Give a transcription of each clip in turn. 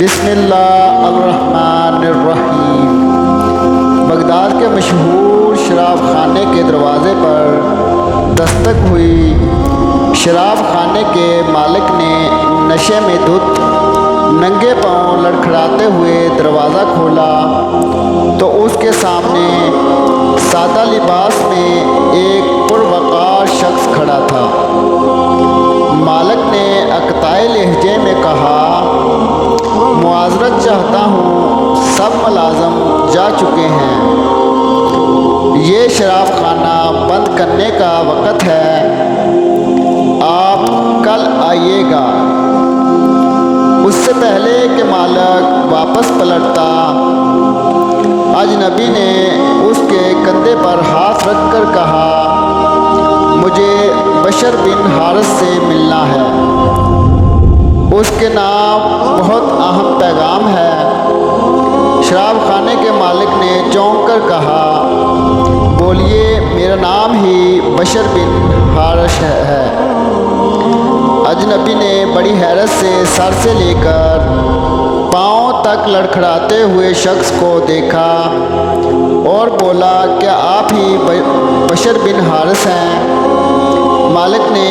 بسم اللہ الرحمن الرحیم۔ بغداد کے مشہور شراب خانے کے دروازے پر دستک ہوئی۔ شراب خانے کے مالک نے نشے میں دھت ننگے پاؤں لڑکھڑاتے ہوئے دروازہ کھولا تو اس کے سامنے سادہ لباس میں ایک پروقار شخص کھڑا تھا۔ مالک نے اقطاعی لہجے میں کہا، معذرت چاہتا ہوں، سب ملازم جا چکے ہیں، یہ شراب خانہ بند کرنے کا وقت ہے، آپ کل آئیے گا۔ اس سے پہلے کہ مالک واپس پلٹتا، اجنبی نے اس کے کندھے پر ہاتھ رکھ کر کہا، مجھے بشر بن حارث سے ملنا ہے، اس کے نام بہت اہم پیغام ہے۔ شراب خانے کے مالک نے چونک کر کہا، بولیے، میرا نام ہی بشر بن حارث ہے۔ اجنبی نے بڑی حیرت سے سر سے لے کر پاؤں تک لڑکھڑاتے ہوئے شخص کو دیکھا اور بولا، کیا آپ ہی بشر بن حارث ہیں؟ مالک نے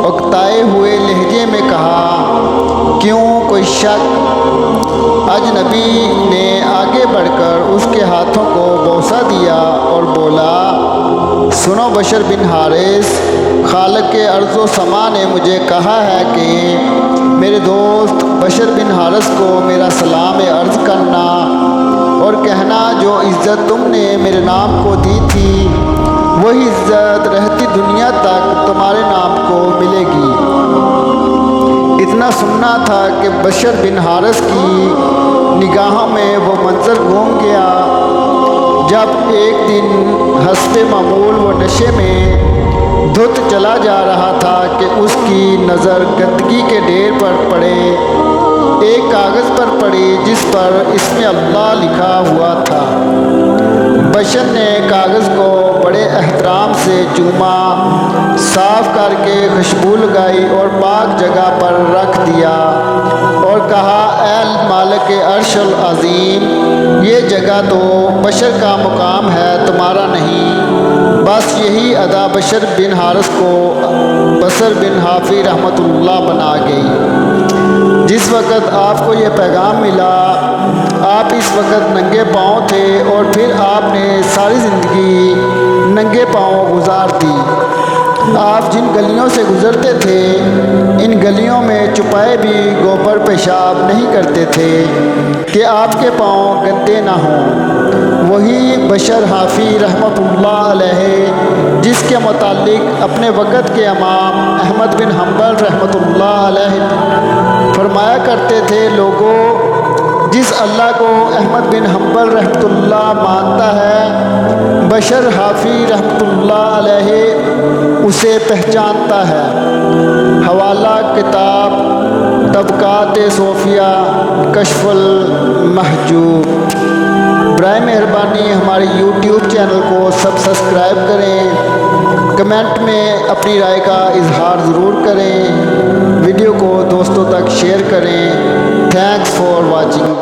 اکتائے ہوئے لہجے میں کہا، کیوں، کوئی شک؟ اجنبی نے آگے بڑھ کر اس کے ہاتھوں کو بوسہ دیا اور بولا، سنو بشر بن حارث، خالق ارض و سما نے مجھے کہا ہے کہ میرے دوست بشر بن حارث کو میرا سلام عرض کرنا اور کہنا، جو عزت تم نے میرے نام کو دی تھی وہی عزت رہتی دنیا تک تمہارے نام کو ملے گی۔ اتنا سننا تھا کہ بشر بن حارث کی نگاہوں میں وہ منظر گھوم گیا جب ایک دن حسب معمول وہ نشے میں دھت چلا جا رہا تھا کہ اس کی نظر گندگی کے ڈھیر پر پڑے ایک کاغذ پر پڑی جس پر اسم اللہ لکھا ہوا تھا۔ بشر نے کاغذ کو بڑے احترام سے چوما، صاف کر کے خوشبو لگائی اور پاک جگہ پر رکھ دیا اور کہا، اے مالک عرش العظیم، یہ جگہ تو بشر کا مقام ہے، تمہارا نہیں۔ بس یہی ادا بشر بن حارث کو بشر بن حافی رحمۃ اللہ بنا گئی۔ جس وقت آپ کو یہ پیغام ملا، آپ اس وقت ننگے پاؤں تھے اور پھر آپ نے ساری زندگی ننگے پاؤں گزار دی۔ آپ جن گلیوں سے گزرتے تھے، ان گلیوں میں چھپائے بھی گوبر پیشاب نہیں کرتے تھے کہ آپ کے پاؤں گندے نہ ہوں۔ وہی بشر حافی رحمۃ اللہ علیہ جس کے متعلق اپنے وقت کے امام احمد بن حنبل رحمۃ اللہ علیہ فرمایا کرتے تھے، لوگوں، جس اللہ کو احمد بن حنبل رحمۃ اللہ مانتا ہے، بشر حافی رحمۃ اللہ علیہ اسے پہچانتا ہے۔ حوالہ کتاب طبقات صوفیہ، کشف المحجوب۔ برائے مہربانی ہمارے یوٹیوب چینل کو سبسکرائب کریں، کمنٹ میں اپنی رائے کا اظہار ضرور کریں، ویڈیو کو دوستوں تک شیئر کریں۔ Thanks for watching.